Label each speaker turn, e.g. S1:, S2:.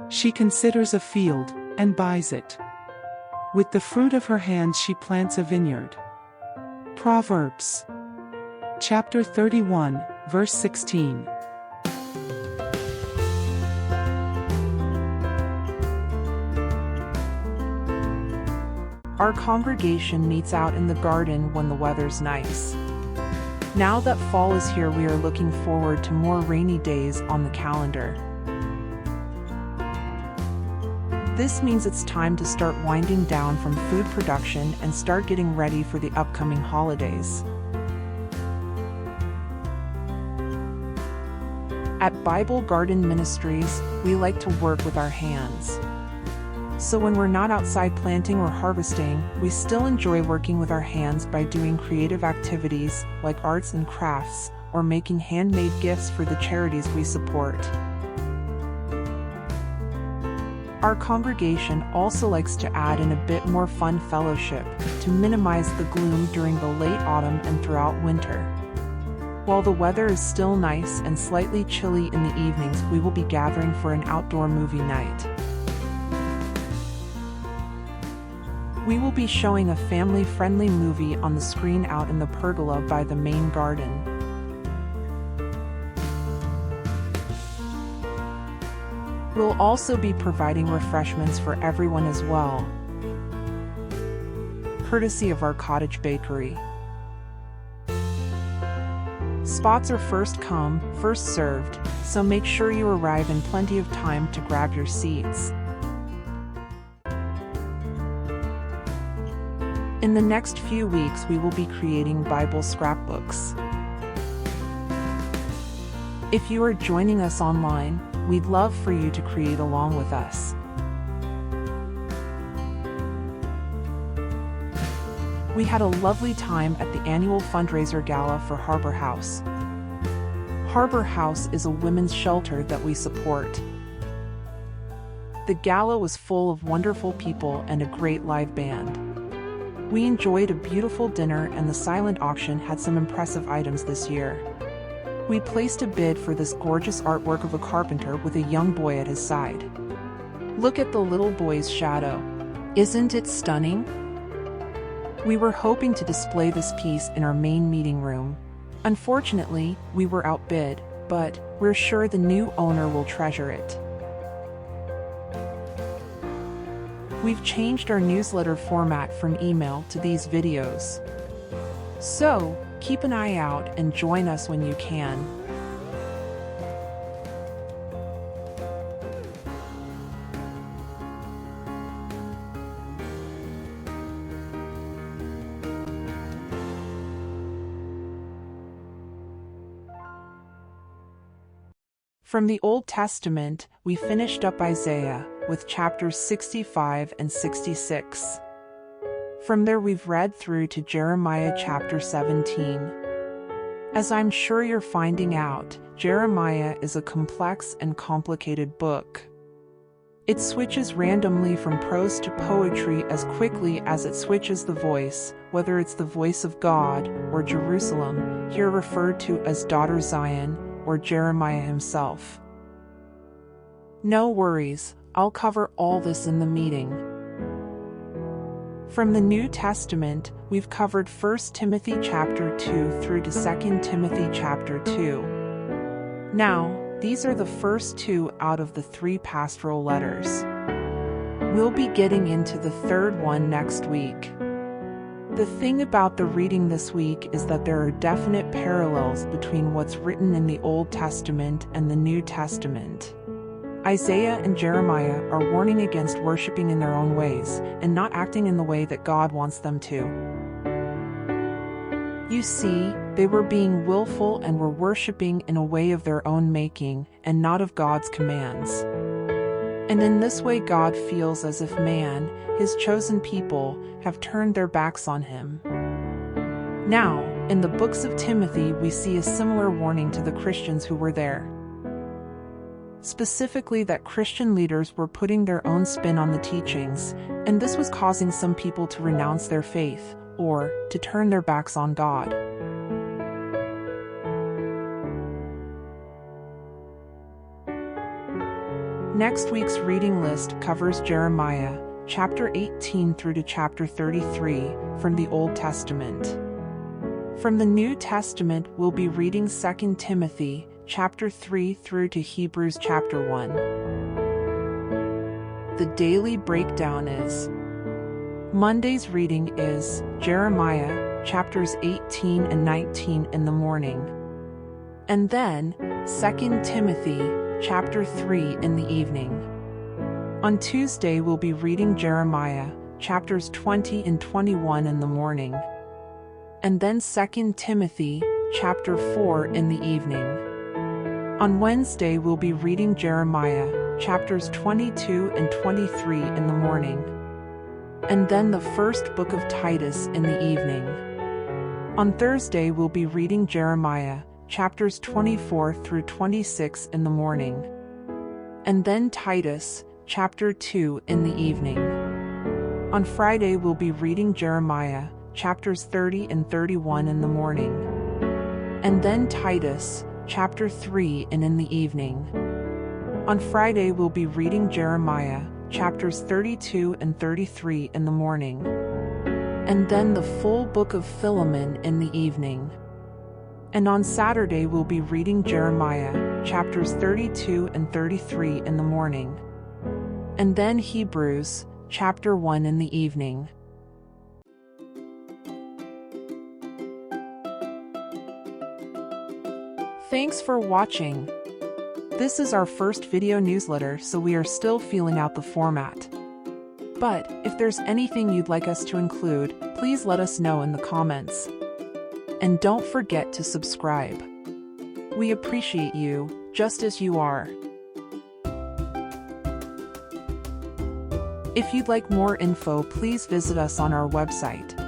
S1: She considers a field, and buys it. With the fruit of her hands she plants a vineyard. Proverbs chapter 31, verse 16.
S2: Our congregation meets out in the garden when the weather's nice. Now that fall is here, we are looking forward to more rainy days on the calendar. This means it's time to start winding down from food production and start getting ready for the upcoming holidays. At Bible Garden Ministries, we like to work with our hands. So when we're not outside planting or harvesting, we still enjoy working with our hands by doing creative activities like arts and crafts, or making handmade gifts for the charities we support. Our congregation also likes to add in a bit more fun fellowship to minimize the gloom during the late autumn and throughout winter. While the weather is still nice and slightly chilly in the evenings, we will be gathering for an outdoor movie night. We will be showing a family-friendly movie on the screen out in the pergola by the main garden. We'll also be providing refreshments for everyone as well, courtesy of our cottage bakery. Spots are first come, first served, so make sure you arrive in plenty of time to grab your seats. In the next few weeks, we will be creating Bible scrapbooks. If you are joining us online, we'd love for you to create along with us. We had a lovely time at the annual fundraiser gala for Harbor House. Harbor House is a women's shelter that we support. The gala was full of wonderful people and a great live band. We enjoyed a beautiful dinner, and the silent auction had some impressive items this year. We placed a bid for this gorgeous artwork of a carpenter with a young boy at his side. Look at the little boy's shadow. Isn't it stunning? We were hoping to display this piece in our main meeting room. Unfortunately, we were outbid, but we're sure the new owner will treasure it. We've changed our newsletter format from email to these videos. So, keep an eye out and join us when you can. From the Old Testament, we finished up Isaiah with chapters 65 and 66. From there we've read through to Jeremiah chapter 17. As I'm sure you're finding out, Jeremiah is a complex and complicated book. It switches randomly from prose to poetry as quickly as it switches the voice, whether it's the voice of God or Jerusalem, here referred to as Daughter Zion, or Jeremiah himself. No worries, I'll cover all this in the meeting. From the New Testament, we've covered 1 Timothy chapter 2 through to 2 Timothy chapter 2. Now, these are the first two out of the 3 pastoral letters. We'll be getting into the third one next week. The thing about the reading this week is that there are definite parallels between what's written in the Old Testament and the New Testament. Isaiah and Jeremiah are warning against worshiping in their own ways and not acting in the way that God wants them to. You see, they were being willful and were worshiping in a way of their own making and not of God's commands. And in this way God feels as if man, his chosen people, have turned their backs on him. Now, in the books of Timothy we see a similar warning to the Christians who were there. specifically that Christian leaders were putting their own spin on the teachings, and this was causing some people to renounce their faith, or to turn their backs on God. Next week's reading list covers Jeremiah, chapter 18 through to chapter 33, from the Old Testament. From the New Testament, we'll be reading 2 Timothy, chapter 3 through to Hebrews chapter 1. The daily breakdown is: Monday's reading is Jeremiah, chapters 18 and 19 in the morning. And then, 2 Timothy, chapter 3 in the evening. On Tuesday we'll be reading Jeremiah, chapters 20 and 21 in the morning. And then 2 Timothy, chapter 4 in the evening. On Wednesday we'll be reading Jeremiah, chapters 22 and 23 in the morning. And then the first book of Titus in the evening. On Thursday we'll be reading Jeremiah, chapters 24 through 26 in the morning. And then Titus, chapter 2 in the evening. On Friday we'll be reading Jeremiah, chapters 30 and 31 in the morning. And then Titus, chapter 3 in the evening. On Friday we'll be reading Jeremiah, chapters 32 and 33 in the morning. And then the full book of Philemon in the evening. And on Saturday we'll be reading Jeremiah, chapters 32 and 33 in the morning. And then Hebrews, chapter 1 in the evening. Thanks for watching. This is our first video newsletter, so we are still feeling out the format. But if there's anything you'd like us to include, please let us know in the comments. And don't forget to subscribe. We appreciate you, just as you are. If you'd like more info, please visit us on our website.